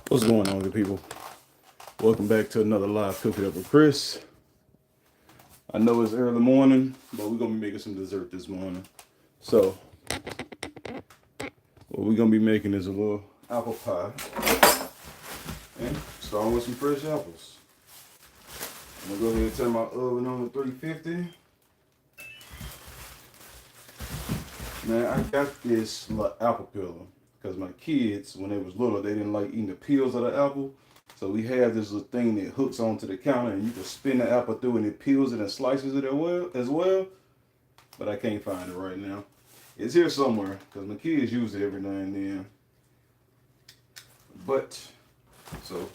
What's going on, good people? Welcome back to another live Cook It Up with Chris. I know it's early morning, but we're gonna be making some dessert this morning. So, what we're gonna be making is a little apple pie, and starting with some fresh apples. I'm gonna go ahead and turn my oven on to 350. Man, I got this little apple peeler because my kids, when they was little, they didn't like eating the peels of the apple. So we have this little thing that hooks onto the counter, and you can spin the apple through, and it peels it and slices it as well. But I can't find it right now. It's here somewhere because my kids use it every now and then. But so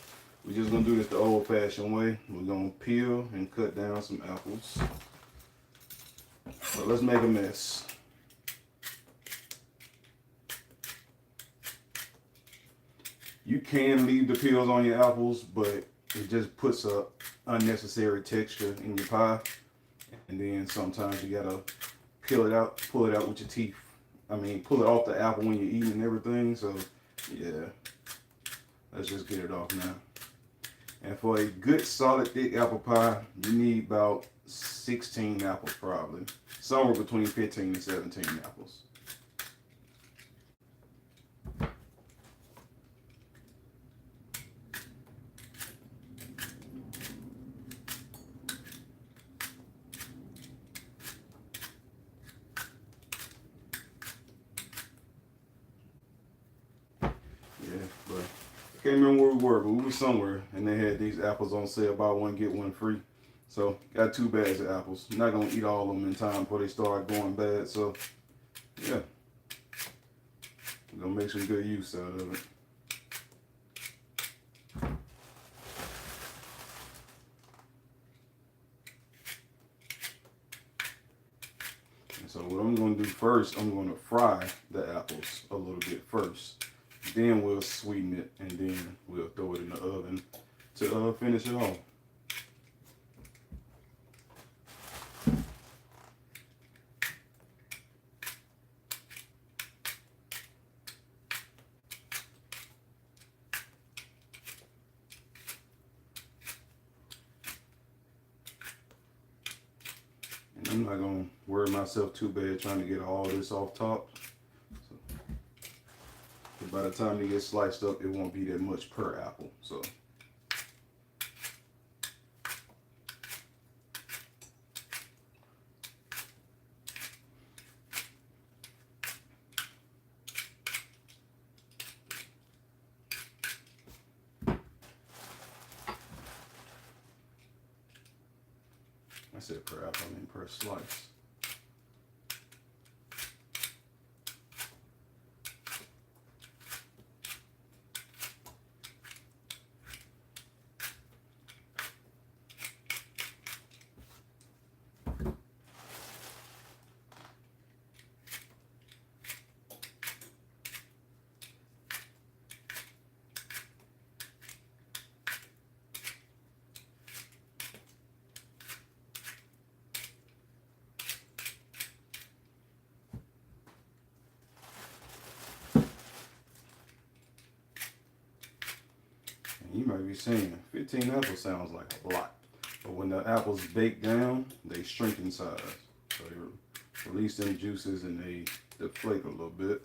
we're just gonna do this the old-fashioned way. We're gonna peel and cut down some apples. So let's make a mess. You can leave the peels on your apples, but it just puts a unnecessary texture in your pie. And then sometimes you gotta peel it out, pull it out with your teeth. I mean, pull it off the apple when you're eating and everything. So yeah, let's just get it off now. And for a good solid thick apple pie, you need about 16 apples probably. Somewhere between 15 and 17 apples. Yeah, but I can't remember where we were, but we were somewhere and they had these apples on sale, buy one get one free. So got 2 bags of apples. Not gonna eat all of them in time before they start going bad. So yeah, we're gonna make some good use out of it. And so what I'm gonna do first, I'm gonna fry the apples a little bit first. Then we'll sweeten it and then we'll throw it in the oven to finish it off. And I'm not gonna worry myself too bad trying to get all this off top. So, by the time it gets sliced up, it won't be that much per apple. So I said per apple, I mean per slice. You might be saying 15 apples sounds like a lot, but when the apples bake down, they shrink in size. So they release them juices and they deflate a little bit.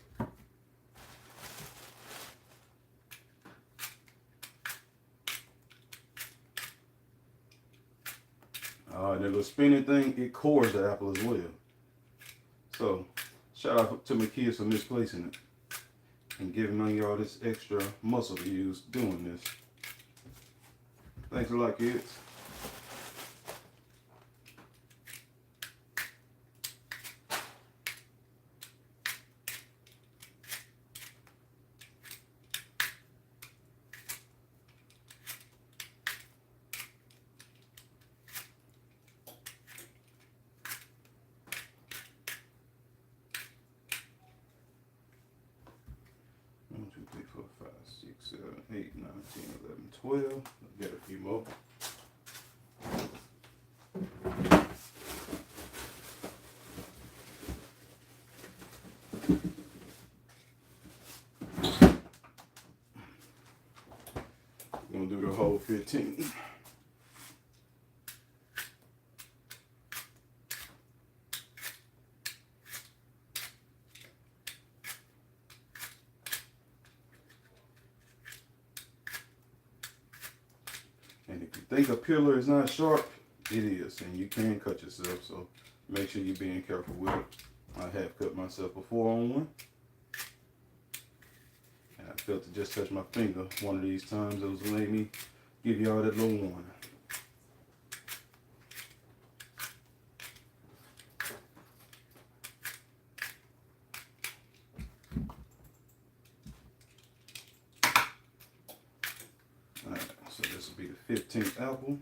And the little spinning thing, it cores the apple as well. So shout out to my kids for misplacing it and giving me all this extra muscle to use doing this. Thanks a lot, kids. One, two, three, four, five, six, 7, 8, 9, 10, 11, 12. Get a few more. gonna do the whole 15. And if you think a peeler is not sharp, it is, and you can cut yourself, so make sure you're being careful with it. I have cut myself before on one, and I felt it just touch my finger one of these times. It was made me give y'all that little warning. Alright, so this will be the 15th apple.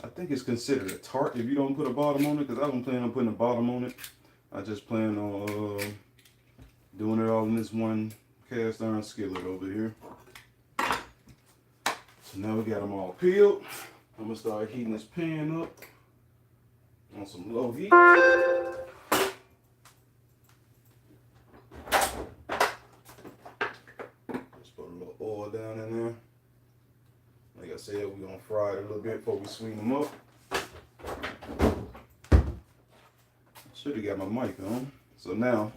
I think it's considered a tart if you don't put a bottom on it, because I don't plan on putting a bottom on it. I just plan on doing it all in this one cast iron skillet over here. So now we got them all peeled. I'm gonna start heating this pan up on some low heat. Just put a little oil down in there. Like I said, we're gonna fry it a little bit before we sweeten them up. Should have got my mic on. So now,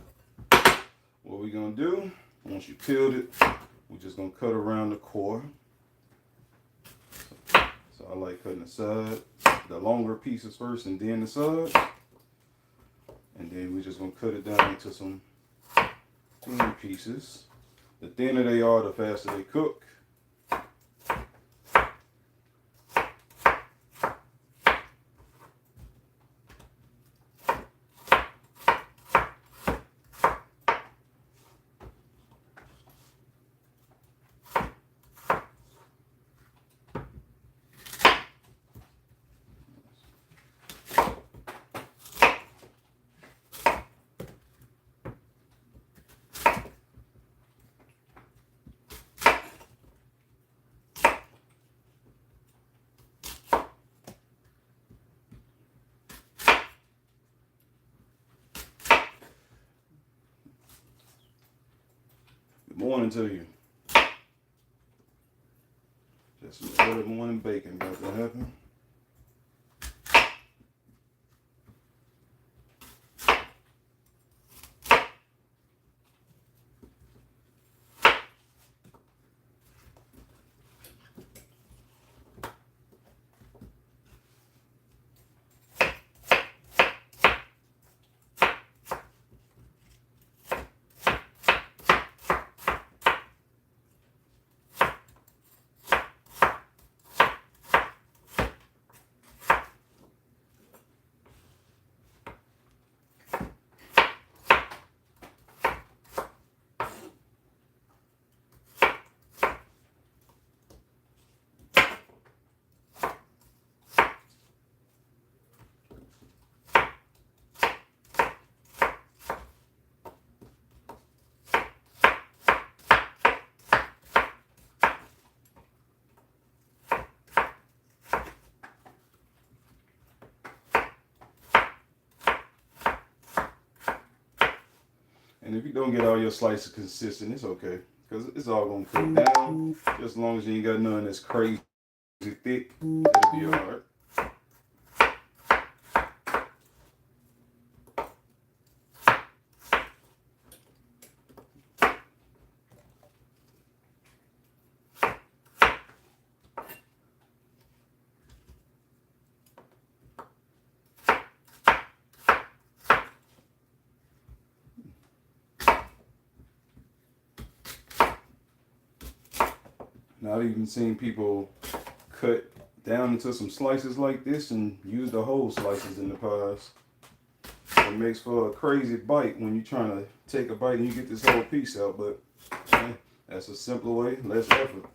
what we're gonna do, once you peeled it, we're just gonna cut around the core. So I like cutting the side, the longer pieces first and then the sides. And then we're just gonna cut it down into some thin pieces. The thinner they are, the faster they cook. Good morning to you. Just some early morning bacon about to happen. And if you don't get all your slices consistent, it's okay, because it's all gonna cook down. Just as long as you ain't got none that's crazy thick, it'll be alright. Now I've even seen people cut down into some slices like this and use the whole slices in the pies. It makes for a crazy bite when you're trying to take a bite and you get this whole piece out, but that's a simpler way, less effort.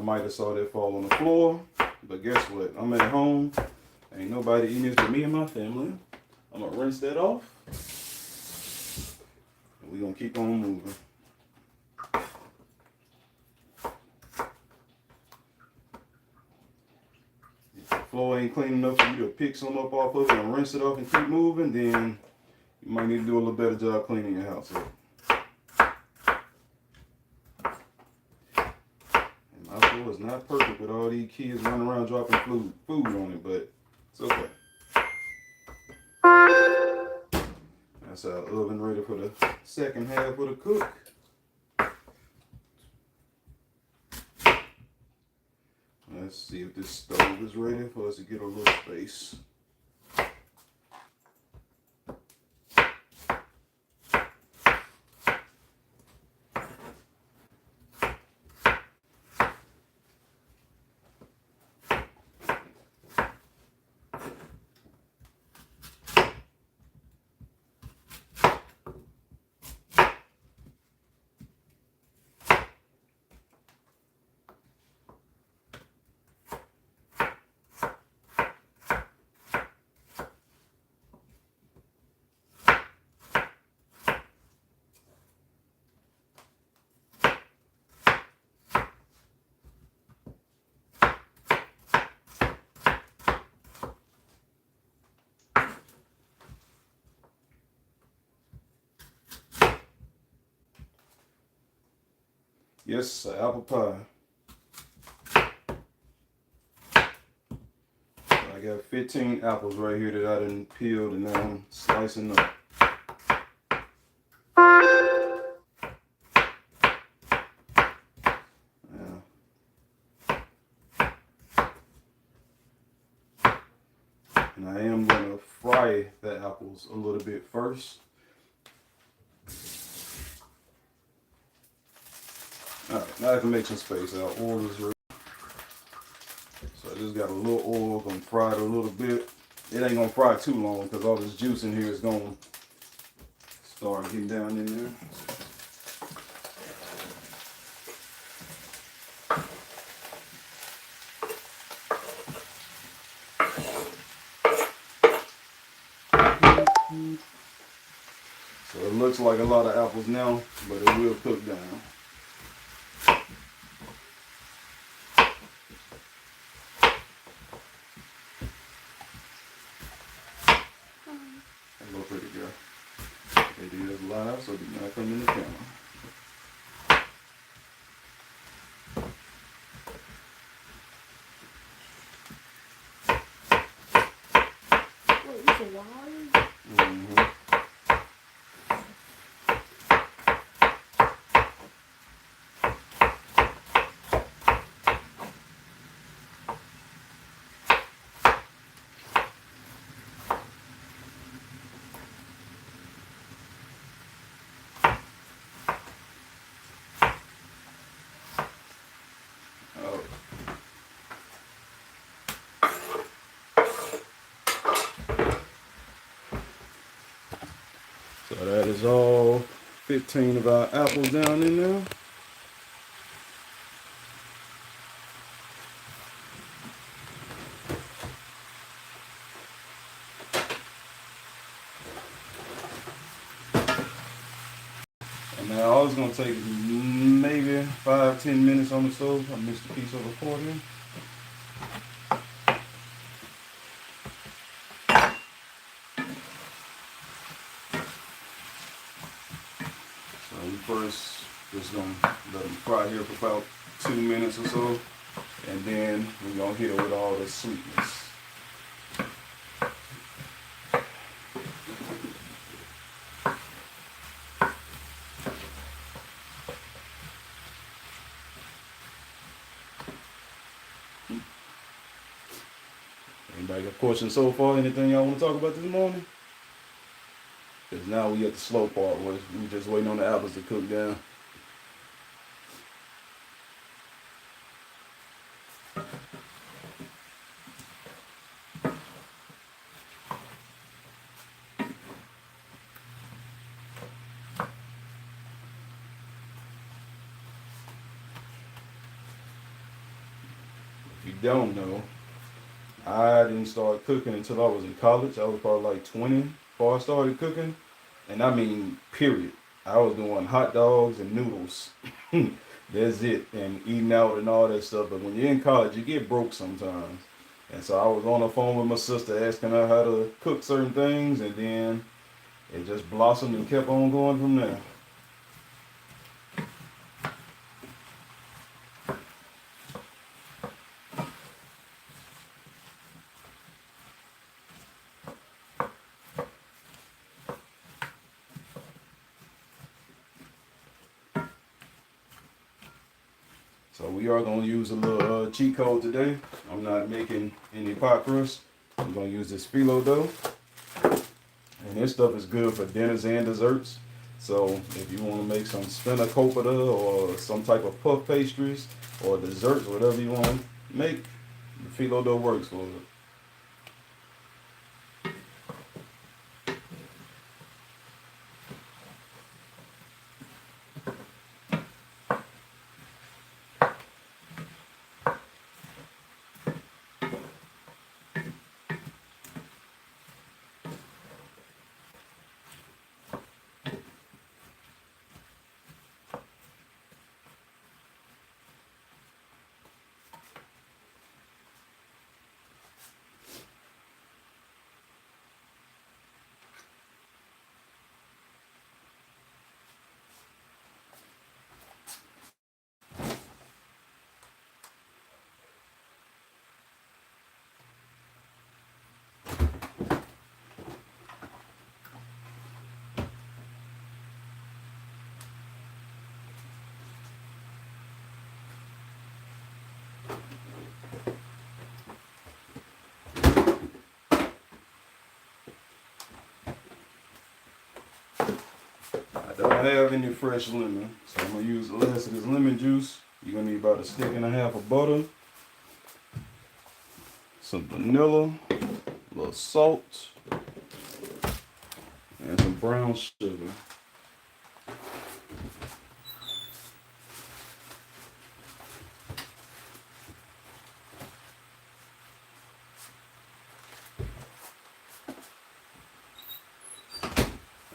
might have saw that fall on the floor. But guess what? I'm at home. Ain't nobody eating this but me and my family. I'm gonna rinse that off. And we're gonna keep on moving. If the floor ain't clean enough for you to pick some up off of it and rinse it off and keep moving, then you might need to do a little better job cleaning your house up. My floor is not perfect with all these kids running around dropping food on it, but it's okay. That's our oven ready for the second half of the cook. Let's see if this stove is ready for us to get a little space. Yes, apple pie. I got 15 apples right here that I done peeled and now I'm slicing up. And I am going to fry the apples a little bit first. Alright, now I can make some space. Our oil is ready. So I just got a little oil, gonna fry it a little bit. It ain't gonna fry too long because all this juice in here is gonna start getting down in there. So it looks like a lot of apples now, but it will cook down. Hello, pretty girl. It is live, so do not come in the camera. Wait, it's a water? Mm-hmm. Oh. So that is all 15 of our apples down in there. And now all it's gonna take is maybe 5-10 minutes on the stove. I missed a piece of a accordion. So we first just gonna let them fry here for about 2 minutes or so, and then we're gonna hit it with all the sweetness. Anybody got questions so far? Anything y'all want to talk about this morning? Because now we at the slow part where we just waiting on the apples to cook down. If you don't know, I didn't start cooking until I was in college. I was probably like 20 before I started cooking. And I mean, period. I was doing hot dogs and noodles. That's it. And eating out and all that stuff. But when you're in college, you get broke sometimes. And so I was on the phone with my sister asking her how to cook certain things. And then it just blossomed and kept on going from there. So we are going to use a little cheat code today. I'm not making any pot crust. I'm going to use this phyllo dough. And this stuff is good for dinners and desserts. So if you want to make some spanakopita or some type of puff pastries or desserts, whatever you want to make, the phyllo dough works for it. I don't have any fresh lemon, so I'm going to use the last of this lemon juice. You're going to need about a stick and a half of butter, some vanilla, a little salt, and some brown sugar.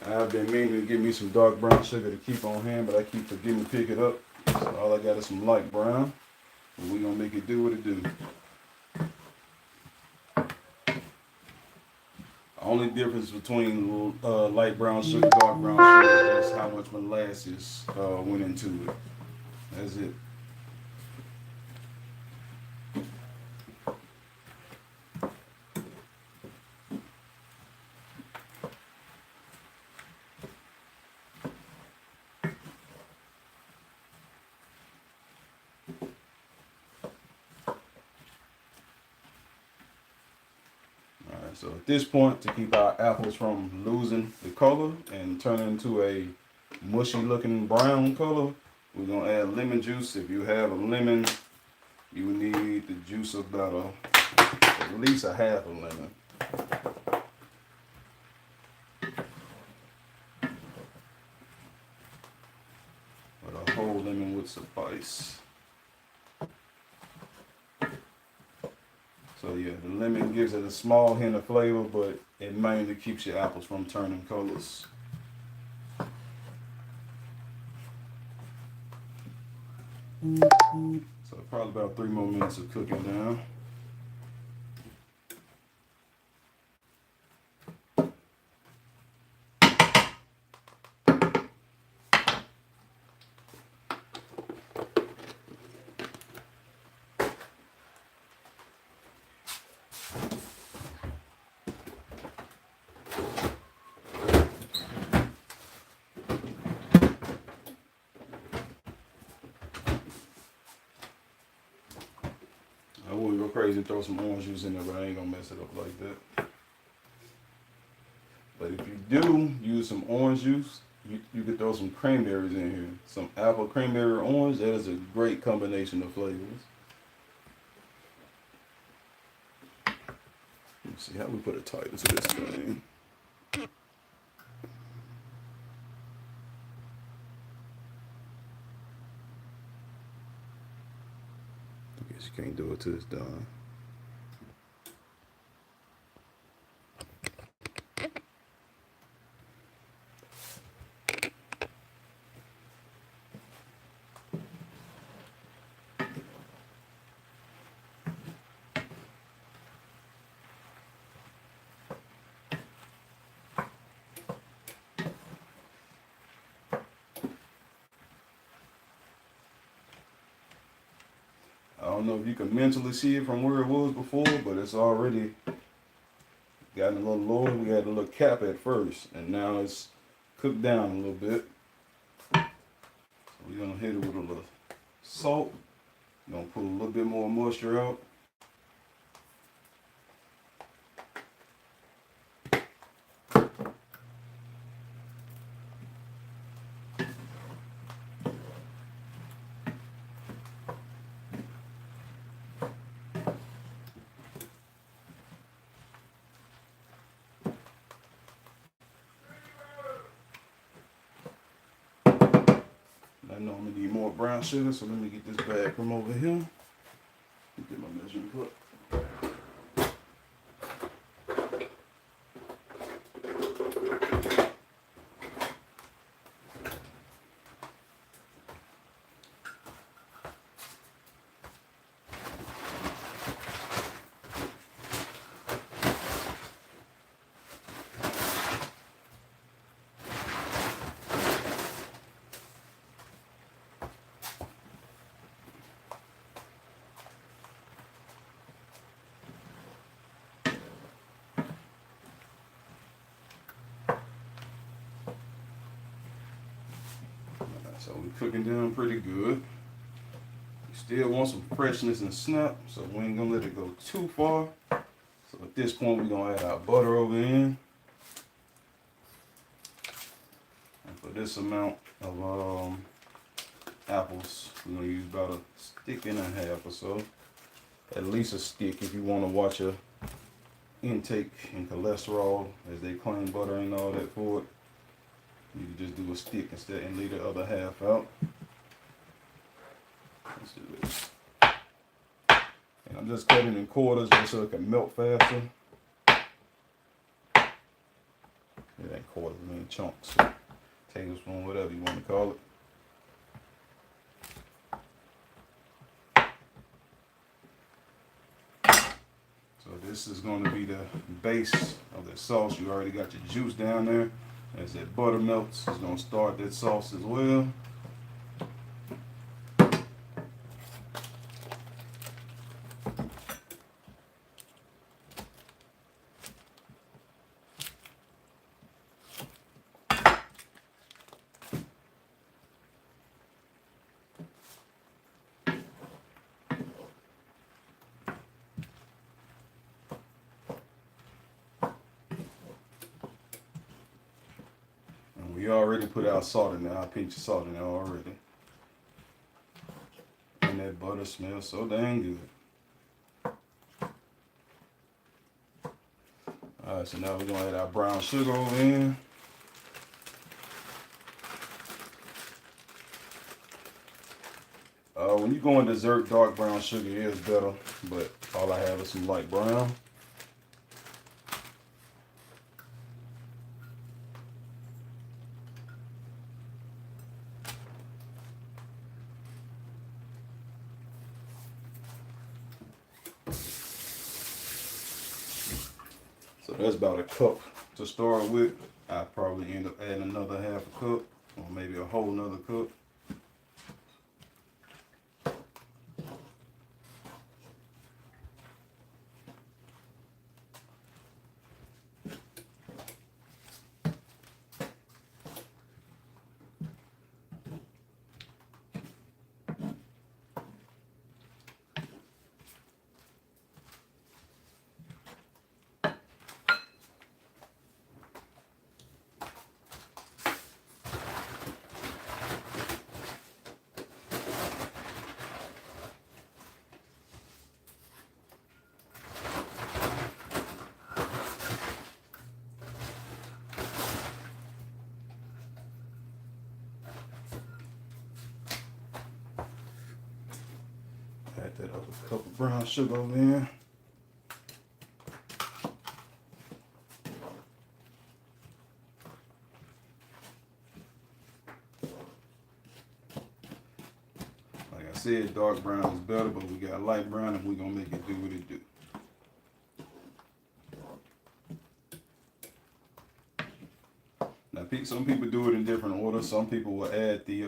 I've been meaning to get me some dark brown sugar to keep on hand, but I keep forgetting to pick it up. So all I got is some light brown, and we're going to make it do what it do. The only difference between light brown sugar, dark brown sugar is how much molasses went into it. That's it. Alright, so at this point, to keep our apples from losing the color and turning into a mushy looking brown color, we're going to add lemon juice. If you have a lemon, you need the juice of about at least a half a lemon. But a whole lemon would suffice. So yeah, the lemon gives it a small hint of flavor, but it mainly keeps your apples from turning colors. So probably about 3 more minutes of cooking down. I wouldn't go crazy and throw some orange juice in there, but I ain't gonna mess it up like that. But if you do use some orange juice, you could throw some cranberries in here. Some apple, cranberry, orange. That is a great combination of flavors. Let's see how we put a title to this thing. Just can't do it till it's done. I don't know if you can mentally see it from where it was before, but it's already gotten a little lower. We had a little cap at first, and now it's cooked down a little bit. So we're gonna hit it with a little salt. Gonna pull a little bit more moisture out. I know I'm gonna need more brown sugar, so let me get this bag from over here. Get my measuring cup. So we're cooking down pretty good. We still want some freshness and snap, so we ain't gonna let it go too far. So at this point, we're gonna add our butter over in. And for this amount of apples, we're gonna use about a stick and a half or so. At least a stick if you wanna watch your intake and cholesterol, as they claim butter ain't all that for it. You can just do a stick instead and leave the other half out. Let's do this. And I'm just cutting in quarters just so it can melt faster. It ain't quarters, I mean chunks. Tablespoon, whatever you want to call it. So this is going to be the base of the sauce. You already got your juice down there. As that butter melts, it's going to start that sauce as well. We already put our salt in there, our pinch of salt in there already. And that butter smells so dang good. Alright, so now we're going to add our brown sugar over in. When you go in dessert, dark brown sugar is better, but all I have is some light brown. So that's about a cup to start with. I'll probably end up adding another half a cup or maybe a whole nother cup. that other cup of brown sugar over there. Like I said, dark brown is better, but we got light brown and we're gonna make it do what it do. Now, some people do it in different orders. Some people will add the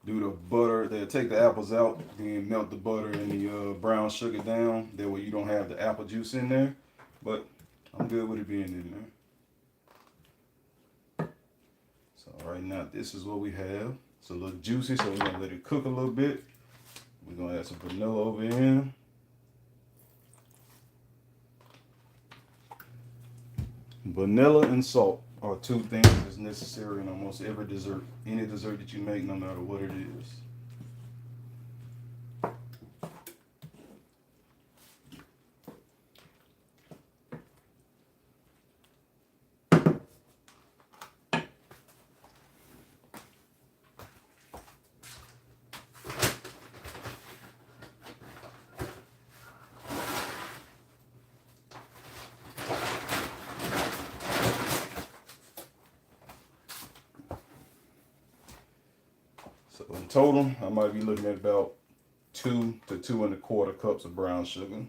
do the butter. They'll take the apples out, then melt the butter and the brown sugar down. That way you don't have the apple juice in there. But I'm good with it being in there. So right now, this is what we have. It's a little juicy, so we're gonna let it cook a little bit. We're gonna add some vanilla over in. Vanilla and salt are two things that's necessary in almost every dessert. Any dessert that you make, no matter what it is. So in total, I might be looking at about 2 to 2 1/4 cups of brown sugar.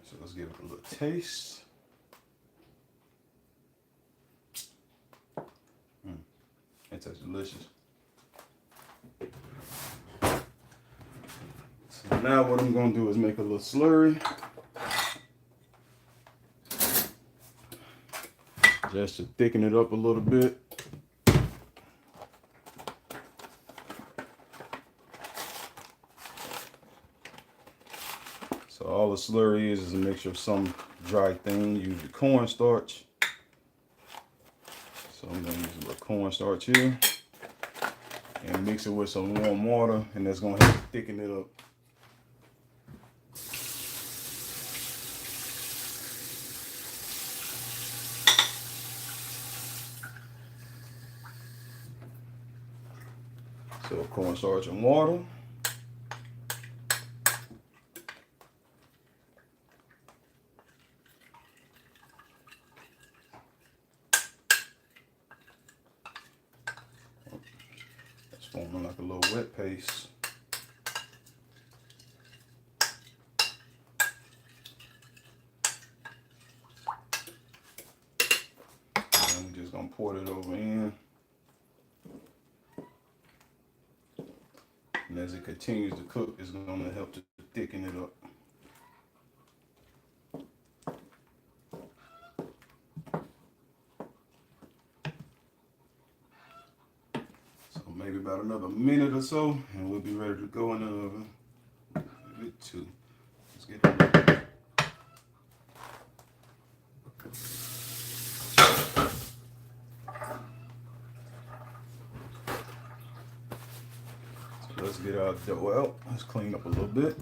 So let's give it a little taste. That tastes delicious. So now what I'm going to do is make a little slurry. Just to thicken it up a little bit. So all the slurry is a mixture of some dry thing, usually cornstarch. So I'm going to use a little cornstarch here and mix it with some warm water, and that's going to help thicken it up. So cornstarch and water. It's forming like a little wet paste. And we're just gonna pour it over in. And as it continues to cook, it's gonna help to thicken it up. Maybe about another minute or so, and we'll be ready to go in the oven. Maybe 2. Let's get it. So let's get our dough out. Let's clean up a little bit.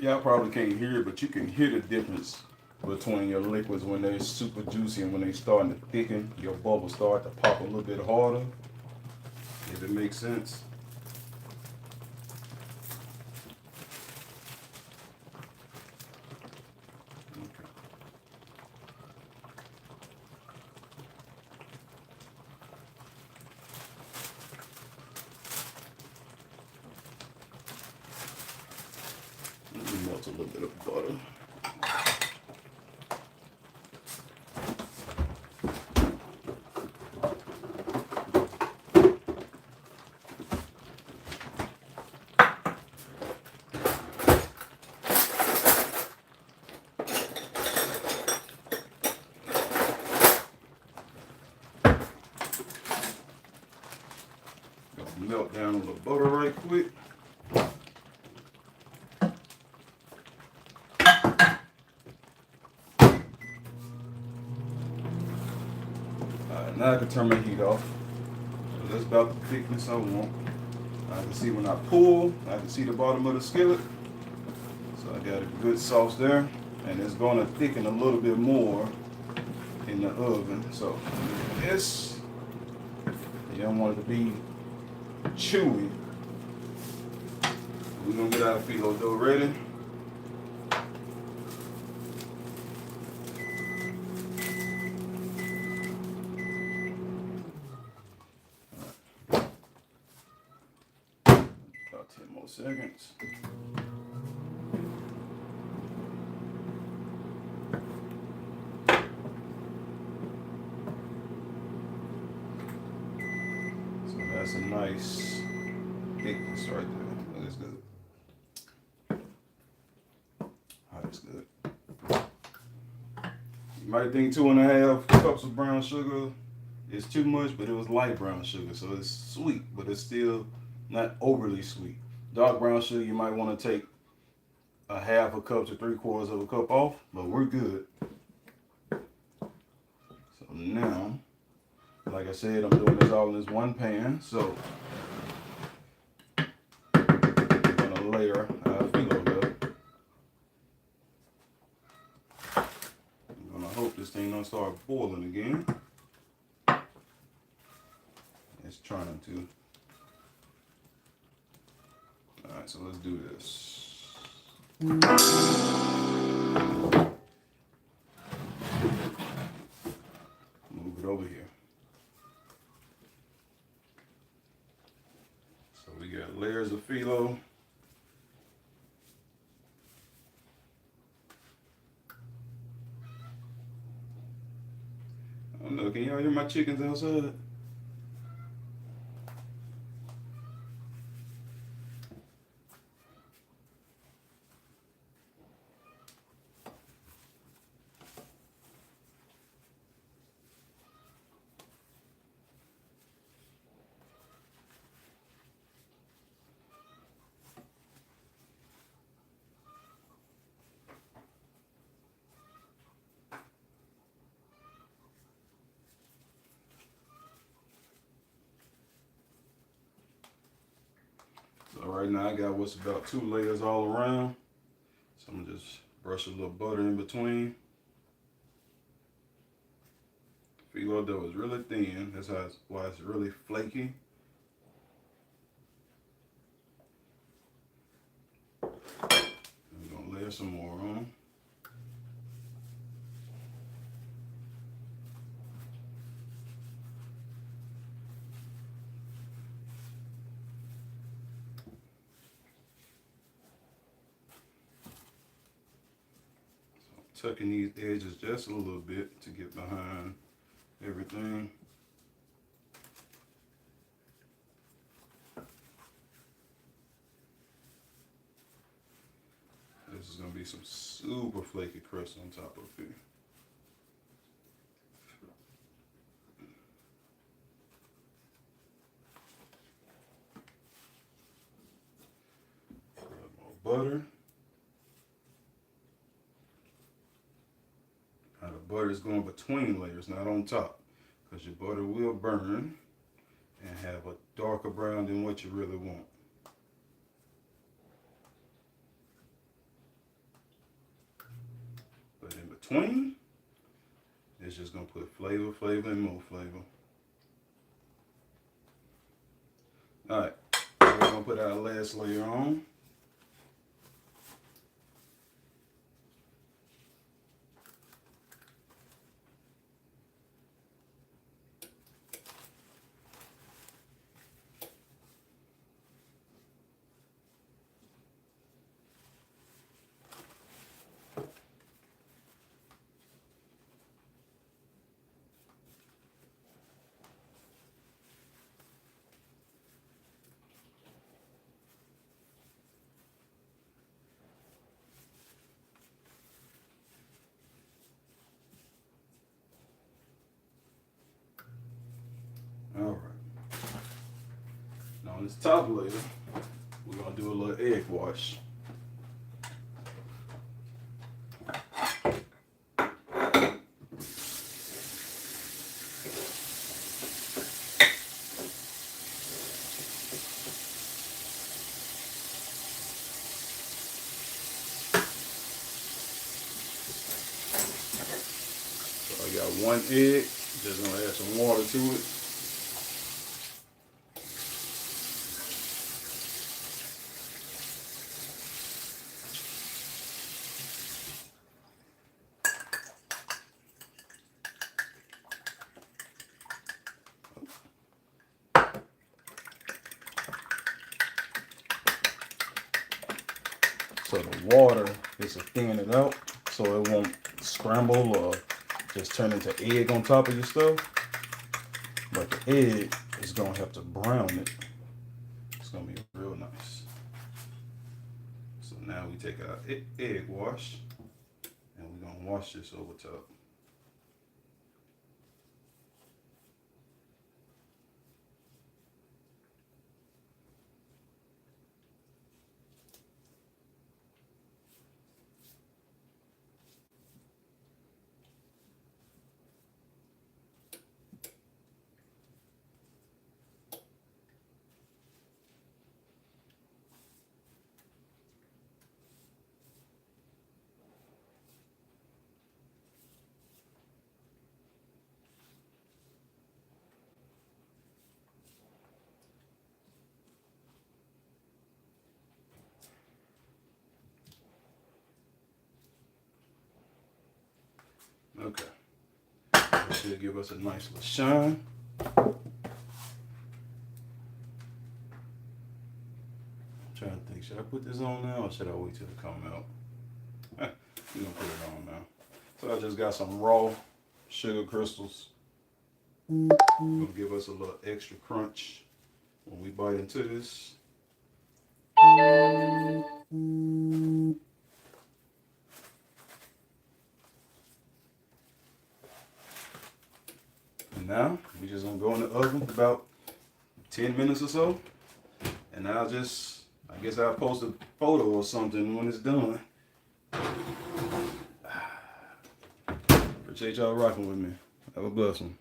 Y'all probably can't hear it, but you can hear the difference between your liquids when they're super juicy and when they're starting to thicken. Your bubbles start to pop a little bit harder, if it makes sense. a little bit of butter. Melt down a little butter right quick. Alright, now I can turn my heat off. So that's about the thickness I want. I can see when I pull, I can see the bottom of the skillet. So I got a good sauce there. And it's going to thicken a little bit more in the oven. So this, you don't want it to be chewy. We're going to get our phyllo dough ready. About 10 more seconds. So that's a nice thickness right there. That's good. That's good. You might think 2.5 cups of brown sugar is too much, but it was light brown sugar, so it's sweet, but it's still not overly sweet. Dark brown sugar, you might want to take a 1/2 cup to 3/4 cup off, but we're good. So now, like I said, I'm doing this all in this one pan, so I'm gonna layer our phyllo dough. I'm gonna hope this thing don't start boiling again. It's trying to. Alright, so let's do this. Move it over here. So we got layers of phyllo. I don't know, can y'all hear my chickens outside? So right now I got what's about 2 layers all around. So I'm gonna just brush a little butter in between. Phyllo dough is really thin. That's why it's really flaky. I'm gonna layer some more on. Tucking these edges just a little bit to get behind everything. This is going to be some super flaky crust on top of it. A little more butter. Now the butter is going between layers, not on top, because your butter will burn and have a darker brown than what you really want. But in between, it's just going to put flavor, and more flavor. Alright, we're going to put our last layer on. this top layer, we're gonna do a little egg wash. So I got one egg, just gonna add some water to it. So the water is to thin it out so it won't scramble or just turn into egg on top of your stuff. But the egg is gonna have to brown it. It's gonna be real nice. So now we take our egg wash and we're gonna wash this over top. Okay. That should give us a nice little shine. I'm trying to think, should I put this on now or should I wait till it come out? We're gonna put it on now. So I just got some raw sugar crystals. Gonna give us a little extra crunch when we bite into this. And now we just gonna go in the oven for about 10 minutes or so. And I guess I'll post a photo or something when it's done. Appreciate y'all rocking with me. Have a blessing.